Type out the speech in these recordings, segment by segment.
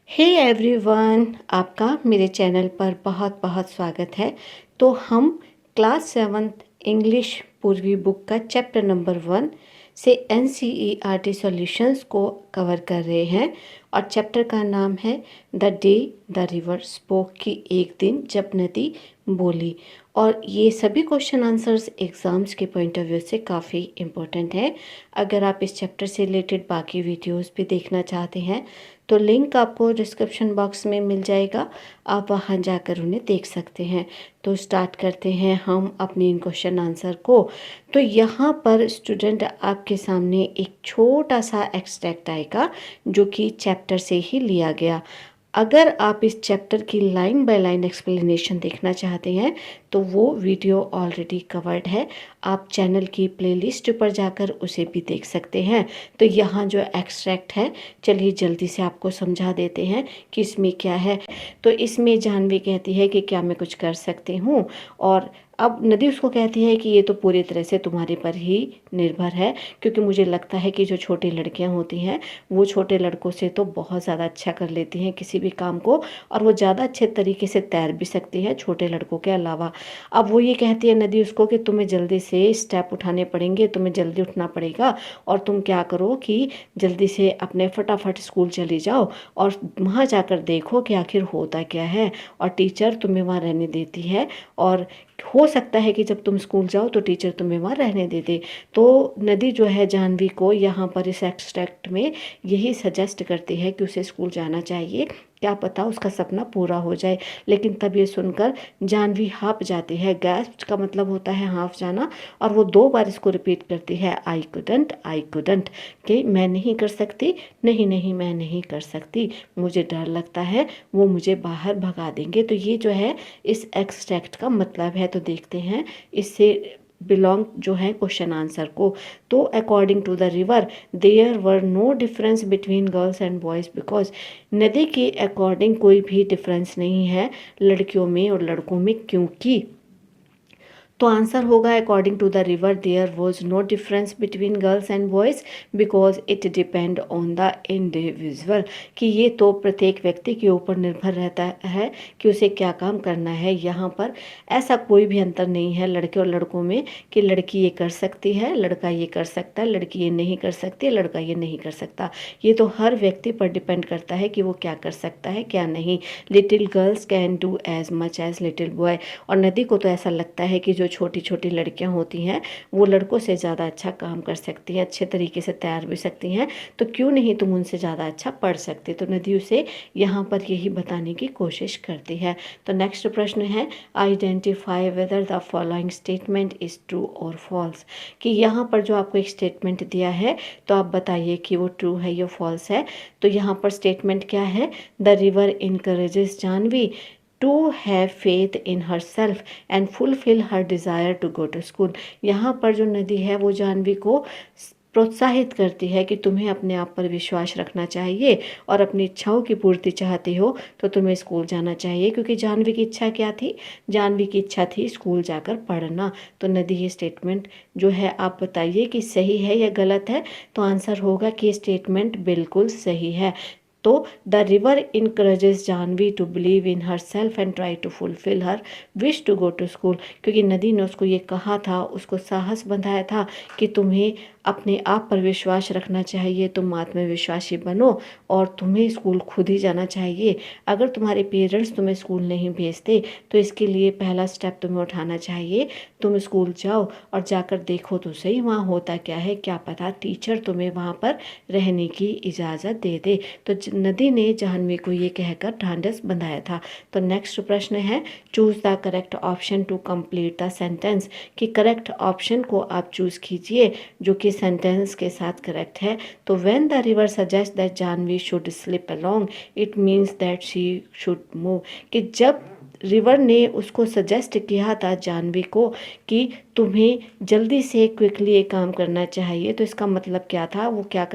Hey everyone, आपका मेरे channel पर बहुत बहुत स्वागत है। तो हम क्लास 7th इंग्लिश पूर्वी बुक का चैप्टर नंबर 1 से एनसीईआरटी सॉल्यूशंस को कवर कर रहे हैं और चैप्टर का नाम है the day the river spoke, की एक दिन जब नदी बोली। और ये सभी क्वेश्चन आंसर्स एग्ज़ाम्स के पॉइंट ऑफ व्यू से काफ़ी इम्पोर्टेंट है। अगर आप इस चैप्टर से रिलेटेड बाकी वीडियोस भी देखना चाहते हैं तो लिंक आपको डिस्क्रिप्शन बॉक्स में मिल जाएगा, आप वहां जाकर उन्हें देख सकते हैं। तो स्टार्ट करते हैं हम अपनी इन क्वेश्चन आंसर को। तो यहाँ पर स्टूडेंट आपके सामने एक छोटा सा एक्सट्रैक्ट आएगा जो कि चैप्टर से ही लिया गया। अगर आप इस चैप्टर की लाइन बाय लाइन एक्सप्लेनेशन देखना चाहते हैं तो वो वीडियो ऑलरेडी कवर्ड है, आप चैनल की प्लेलिस्ट पर जाकर उसे भी देख सकते हैं। तो यहाँ जो एक्सट्रैक्ट है, चलिए जल्दी से आपको समझा देते हैं कि इसमें क्या है। तो इसमें जानवी कहती है कि क्या मैं कुछ कर सकती हूँ, और अब नदी उसको कहती है कि ये तो पूरी तरह से तुम्हारे पर ही निर्भर है, क्योंकि मुझे लगता है कि जो छोटी लड़कियां होती हैं वो छोटे लड़कों से तो बहुत ज़्यादा अच्छा कर लेती हैं किसी भी काम को, और वो ज़्यादा अच्छे तरीके से तैर भी सकती है छोटे लड़कों के अलावा। अब वो ये कहती है नदी उसको कि तुम्हें जल्दी से स्टेप उठाने पड़ेंगे, तुम्हें जल्दी उठना पड़ेगा, और तुम क्या करो कि जल्दी से अपने फटाफट स्कूल चली जाओ और वहाँ जाकर देखो कि आखिर होता क्या है, और टीचर तुम्हें वहाँ रहने देती है, और हो सकता है कि जब तुम स्कूल जाओ तो टीचर तुम्हें वहाँ रहने दे दे। तो नदी जो है जानवी को यहाँ पर इस एक्सट्रैक्ट में यही सजेस्ट करती है कि उसे स्कूल जाना चाहिए, क्या पता उसका सपना पूरा हो जाए। लेकिन तब ये सुनकर जानवी हाँप जाती है। गैस्प का मतलब होता है हाँफ जाना, और वो 2 बार इसको रिपीट करती है, आई कुडंट, कि मैं नहीं कर सकती, नहीं नहीं मैं नहीं कर सकती, मुझे डर लगता है वो मुझे बाहर भगा देंगे। तो ये जो है इस एक्सट्रैक्ट का मतलब है। तो देखते हैं इससे बिलोंग जो है क्वेश्चन आंसर को। तो according to the river there were no difference between girls and boys, because नदी के अकॉर्डिंग कोई भी डिफरेंस नहीं है लड़कियों में और लड़कों में, क्योंकि तो आंसर होगा according to the river there was no difference between girls and boys because it depend on the individual, कि ये तो प्रत्येक व्यक्ति के ऊपर निर्भर रहता है कि उसे क्या काम करना है। यहाँ पर ऐसा कोई भी अंतर नहीं है लड़के और लड़कों में कि लड़की ये कर सकती है, लड़का ये कर सकता है, लड़की ये नहीं कर सकती, लड़का ये नहीं कर सकता। ये तो हर व्यक्ति पर डिपेंड करता है कि वो क्या कर सकता है क्या नहीं। Little girls can do as much as little boy, और नदी को तो ऐसा लगता है कि जो छोटी छोटी लड़कियां होती हैं वो लड़कों से ज़्यादा अच्छा काम कर सकती हैं, अच्छे तरीके से तैर भी सकती हैं, तो क्यों नहीं तुम उनसे ज़्यादा अच्छा पढ़ सकते। तो नदी उसे यहाँ पर यही बताने की कोशिश करती है। तो नेक्स्ट प्रश्न है identify whether the following statement is true और फॉल्स, कि यहाँ पर जो आपको एक स्टेटमेंट दिया है तो आप बताइए कि वो ट्रू है या फॉल्स है। तो यहाँ पर स्टेटमेंट क्या है, the river encourages Janvi to have faith in herself and fulfill her desire to go to school। यहाँ पर जो नदी है वो जानवी को प्रोत्साहित करती है कि तुम्हें अपने आप पर विश्वास रखना चाहिए और अपनी इच्छाओं की पूर्ति चाहती हो तो तुम्हें स्कूल जाना चाहिए, क्योंकि जानवी की इच्छा क्या थी, जानवी की इच्छा थी स्कूल जाकर पढ़ना। तो नदी ये स्टेटमेंट जो है आप बताइए कि सही है या गलत है। तो आंसर होगा कि ये स्टेटमेंट बिल्कुल सही है। तो the river encourages Janvi to believe in herself and try to fulfil her wish to go to school, क्योंकि नदी ने उसको ये कहा था, उसको साहस बंधाया था कि तुम्हें अपने आप पर विश्वास रखना चाहिए, तुम आत्मविश्वासी बनो और तुम्हें स्कूल खुद ही जाना चाहिए। अगर तुम्हारे पेरेंट्स तुम्हें स्कूल नहीं भेजते तो इसके लिए पहला स्टेप तुम्हें उठाना चाहिए, तुम स्कूल जाओ और जाकर देखो तो सही वहाँ होता क्या है, क्या पता टीचर तुम्हें वहाँ पर रहने की इजाज़त दे दे। तो नदी ने जाह्नवी को ये कहकर ढांढस बंधाया था। तो नेक्स्ट प्रश्न है choose the correct option to complete the sentence, कि करेक्ट ऑप्शन को आप चूज कीजिए जो कि सेंटेंस के साथ करेक्ट है। तो when the river suggest that Jahnavi should slip along it means that she should move, कि जब रिवर ने उसको सजेस्ट किया था जाह्नवी को कि तुम्हें जल्दी से क्विकली एक काम करना चाहिए, तो इसका मतलब क्या था, वो क्या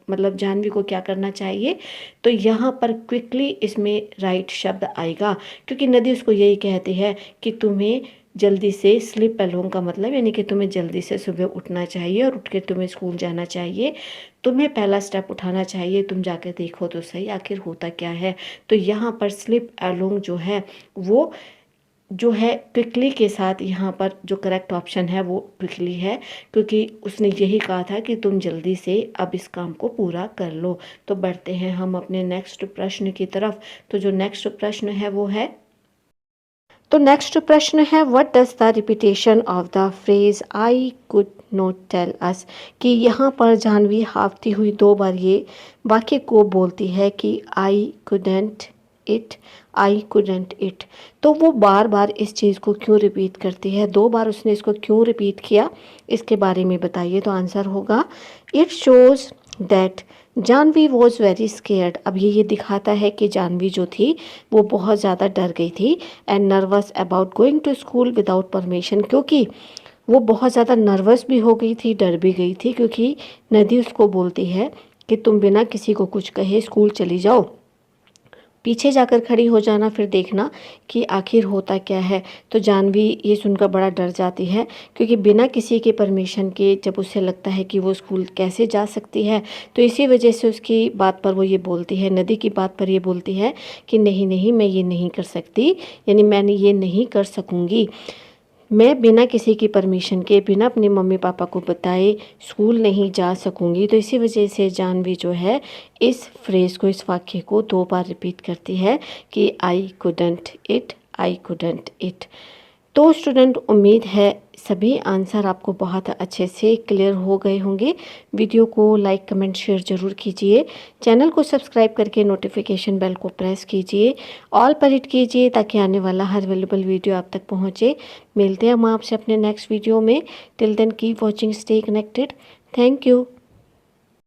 मतलब जाह्नवी को क्या करना चाहिए। तो यहाँ पर क्विकली इसमें राइट शब्द आएगा, क्योंकि नदी उसको यही कहती है कि तुम्हें जल्दी से स्लिप अलोंग का मतलब यानी कि तुम्हें जल्दी से सुबह उठना चाहिए और उठ के तुम्हें स्कूल जाना चाहिए। तुम्हें पहला स्टेप उठाना चाहिए, तुम जाकर देखो तो सही आखिर होता क्या है। तो यहाँ पर स्लिप अलोंग जो है वो जो है क्विकली के साथ यहाँ पर जो करेक्ट ऑप्शन है वो क्विकली है, क्योंकि उसने यही कहा था कि तुम जल्दी से अब इस काम को पूरा कर लो। तो बढ़ते हैं हम अपने नेक्स्ट प्रश्न की तरफ। तो जो नेक्स्ट प्रश्न है वो है, तो नेक्स्ट प्रश्न है what does the repetition of the phrase I could not tell us, कि यहाँ पर जानवी हाफती हुई 2 बार ये वाक्य को बोलती है कि I couldn't it, I couldn't it. तो वो बार बार इस चीज़ को क्यों रिपीट करती है, 2 बार उसने इसको क्यों रिपीट किया, इसके बारे में बताइए। तो आंसर होगा it shows that Janvi was very scared. अब ये दिखाता है कि जानवी जो थी वो बहुत ज़्यादा डर गई थी, and nervous about going to school without permission, क्योंकि वो बहुत ज़्यादा नर्वस भी हो गई थी, डर भी गई थी, क्योंकि नदी उसको बोलती है कि तुम बिना किसी को कुछ कहे स्कूल चली जाओ, पीछे जाकर खड़ी हो जाना, फिर देखना कि आखिर होता क्या है। तो जानवी ये सुनकर बड़ा डर जाती है, क्योंकि बिना किसी के परमिशन के जब उसे लगता है कि वो स्कूल कैसे जा सकती है, तो इसी वजह से उसकी बात पर वो ये बोलती है, नदी की बात पर ये बोलती है कि नहीं नहीं मैं ये नहीं कर सकती, यानी मैंने ये नहीं कर सकूँगी, मैं बिना किसी की परमिशन के, बिना अपने मम्मी पापा को बताए स्कूल नहीं जा सकूंगी। तो इसी वजह से जानवी जो है इस फ्रेज़ को, इस वाक्य को 2 बार रिपीट करती है कि I couldn't it, I couldn't it. तो स्टूडेंट, उम्मीद है सभी आंसर आपको बहुत अच्छे से क्लियर हो गए होंगे। वीडियो को लाइक कमेंट शेयर ज़रूर कीजिए, चैनल को सब्सक्राइब करके नोटिफिकेशन बेल को प्रेस कीजिए, ऑल पर हिट कीजिए ताकि आने वाला हर अवेलेबल वीडियो आप तक पहुंचे। मिलते हैं हम आपसे अपने नेक्स्ट वीडियो में। Till then keep watching, stay connected. Thank you.